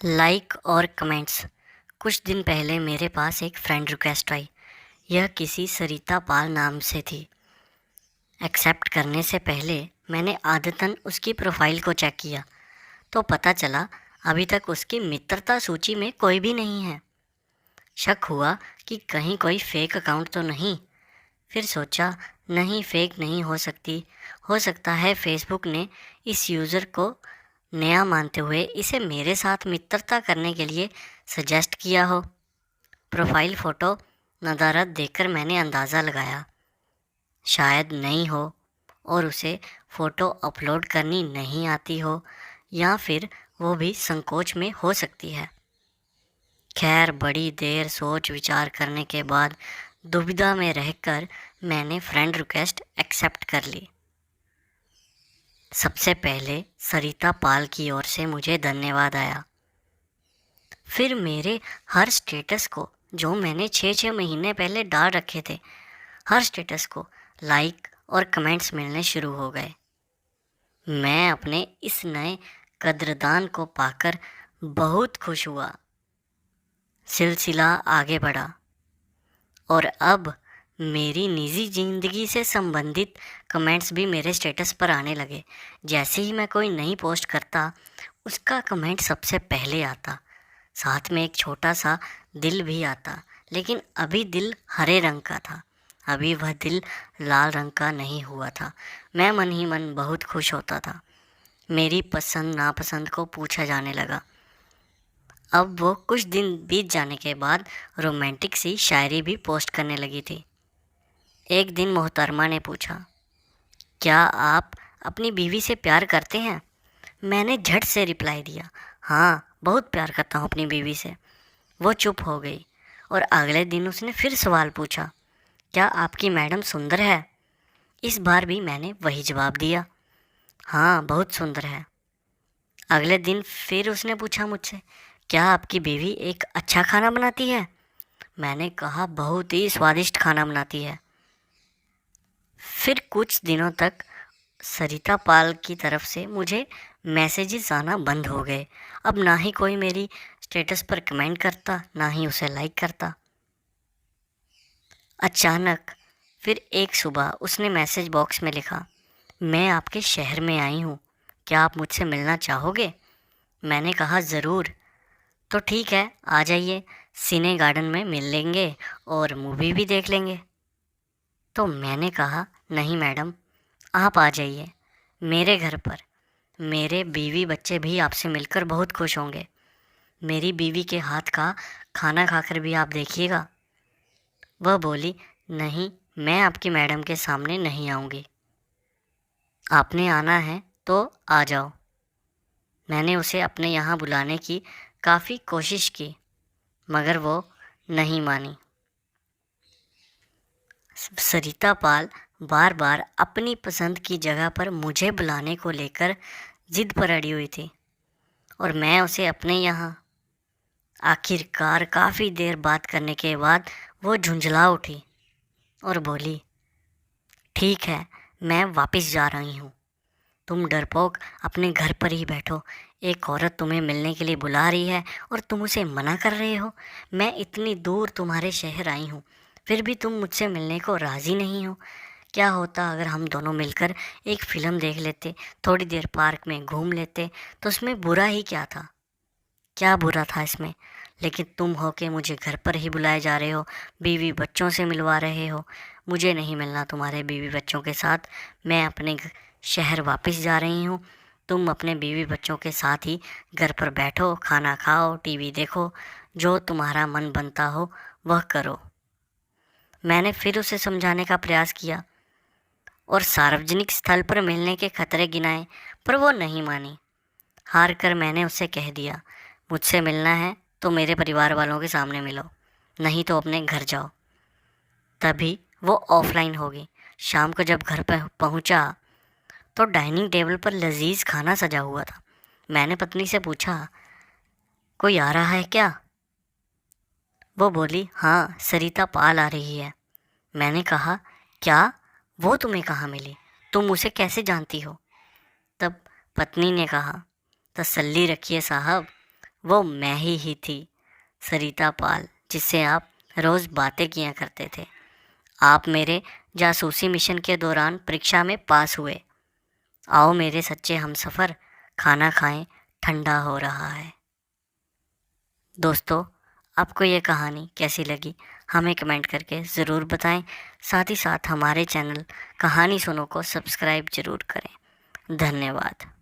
Like और comments. कुछ दिन पहले मेरे पास एक फ्रेंड रिक्वेस्ट आई। यह किसी सरिता पाल नाम से थी। एक्सेप्ट करने से पहले मैंने आदतन उसकी प्रोफाइल को चेक किया तो पता चला अभी तक उसकी मित्रता सूची में कोई भी नहीं है। शक हुआ कि कहीं कोई फेक अकाउंट तो नहीं। फिर सोचा नहीं, फेक नहीं हो सकती। हो सकता है फेसबुक ने इस यूज़र को नया मानते हुए इसे मेरे साथ मित्रता करने के लिए सजेस्ट किया हो। प्रोफाइल फ़ोटो नदारद देखकर मैंने अंदाज़ा लगाया शायद नहीं हो, और उसे फ़ोटो अपलोड करनी नहीं आती हो, या फिर वो भी संकोच में हो सकती है। खैर, बड़ी देर सोच विचार करने के बाद दुविधा में रहकर मैंने फ्रेंड रिक्वेस्ट एक्सेप्ट कर ली। सबसे पहले सरिता पाल की ओर से मुझे धन्यवाद आया। फिर मेरे हर स्टेटस को, जो मैंने 6-6 महीने पहले डाल रखे थे, हर स्टेटस को लाइक और कमेंट्स मिलने शुरू हो गए। मैं अपने इस नए कद्रदान को पाकर बहुत खुश हुआ। सिलसिला आगे बढ़ा और अब मेरी निजी ज़िंदगी से संबंधित कमेंट्स भी मेरे स्टेटस पर आने लगे। जैसे ही मैं कोई नई पोस्ट करता, उसका कमेंट सबसे पहले आता। साथ में एक छोटा सा दिल भी आता, लेकिन अभी दिल हरे रंग का था। अभी वह दिल लाल रंग का नहीं हुआ था। मैं मन ही मन बहुत खुश होता था। मेरी पसंद नापसंद को पूछा जाने लगा। अब वो कुछ दिन बीत जाने के बाद रोमांटिक सी शायरी भी पोस्ट करने लगी थी। एक दिन मोहतरमा ने पूछा, क्या आप अपनी बीवी से प्यार करते हैं? मैंने झट से रिप्लाई दिया, हाँ, बहुत प्यार करता हूँ अपनी बीवी से। वो चुप हो गई और अगले दिन उसने फिर सवाल पूछा, क्या आपकी मैडम सुंदर है? इस बार भी मैंने वही जवाब दिया, हाँ, बहुत सुंदर है। अगले दिन फिर उसने पूछा मुझसे, क्या आपकी बीवी एक अच्छा खाना बनाती है? मैंने कहा, बहुत ही स्वादिष्ट खाना बनाती है। फिर कुछ दिनों तक सरिता पाल की तरफ से मुझे मैसेजेस आना बंद हो गए। अब ना ही कोई मेरी स्टेटस पर कमेंट करता, ना ही उसे लाइक करता। अचानक फिर एक सुबह उसने मैसेज बॉक्स में लिखा, मैं आपके शहर में आई हूँ, क्या आप मुझसे मिलना चाहोगे? मैंने कहा, ज़रूर। तो ठीक है, आ जाइए, सिने गार्डन में मिल लेंगे और मूवी भी देख लेंगे। तो मैंने कहा, नहीं मैडम, आप आ जाइए मेरे घर पर। मेरे बीवी बच्चे भी आपसे मिलकर बहुत खुश होंगे। मेरी बीवी के हाथ का खाना खाकर भी आप देखिएगा। वह बोली, नहीं, मैं आपकी मैडम के सामने नहीं आऊँगी। आपने आना है तो आ जाओ। मैंने उसे अपने यहाँ बुलाने की काफ़ी कोशिश की, मगर वो नहीं मानी। सरिता पाल बार बार अपनी पसंद की जगह पर मुझे बुलाने को लेकर जिद पर अड़ी हुई थी, और मैं उसे अपने यहाँ। आखिरकार काफ़ी देर बात करने के बाद वो झुंझला उठी और बोली, ठीक है, मैं वापस जा रही हूँ। तुम डरपोक अपने घर पर ही बैठो। एक औरत तुम्हें मिलने के लिए बुला रही है और तुम उसे मना कर रहे हो। मैं इतनी दूर तुम्हारे शहर आई हूँ, फिर भी तुम मुझसे मिलने को राज़ी नहीं हो। क्या होता अगर हम दोनों मिलकर एक फ़िल्म देख लेते, थोड़ी देर पार्क में घूम लेते, तो उसमें बुरा ही क्या था? क्या बुरा था इसमें? लेकिन तुम हो के मुझे घर पर ही बुलाए जा रहे हो, बीवी बच्चों से मिलवा रहे हो। मुझे नहीं मिलना तुम्हारे बीवी बच्चों के साथ। मैं अपने शहर वापस जा रही हूँ। तुम अपने बीवी बच्चों के साथ ही घर पर बैठो, खाना खाओ, टीवी देखो, जो तुम्हारा मन बनता हो वह करो। मैंने फिर उसे समझाने का प्रयास किया और सार्वजनिक स्थल पर मिलने के खतरे गिनाए, पर वो नहीं मानी। हार कर मैंने उससे कह दिया, मुझसे मिलना है तो मेरे परिवार वालों के सामने मिलो, नहीं तो अपने घर जाओ। तभी वो ऑफलाइन हो गई। शाम को जब घर पर पहुंचा तो डाइनिंग टेबल पर लजीज खाना सजा हुआ था। मैंने पत्नी से पूछा, कोई आ रहा है क्या? वो बोली, हाँ, सरिता पाल आ रही है। मैंने कहा, क्या? वो तुम्हें कहाँ मिली? तुम उसे कैसे जानती हो? तब पत्नी ने कहा, तसल्ली रखिए साहब, वो मैं ही थी, सरिता पाल, जिससे आप रोज़ बातें किया करते थे। आप मेरे जासूसी मिशन के दौरान परीक्षा में पास हुए। आओ मेरे सच्चे हमसफ़र, खाना खाएं, ठंडा हो रहा है। दोस्तों, आपको ये कहानी कैसी लगी हमें कमेंट करके ज़रूर बताएं। साथ ही साथ हमारे चैनल कहानी सुनो को सब्सक्राइब ज़रूर करें। धन्यवाद।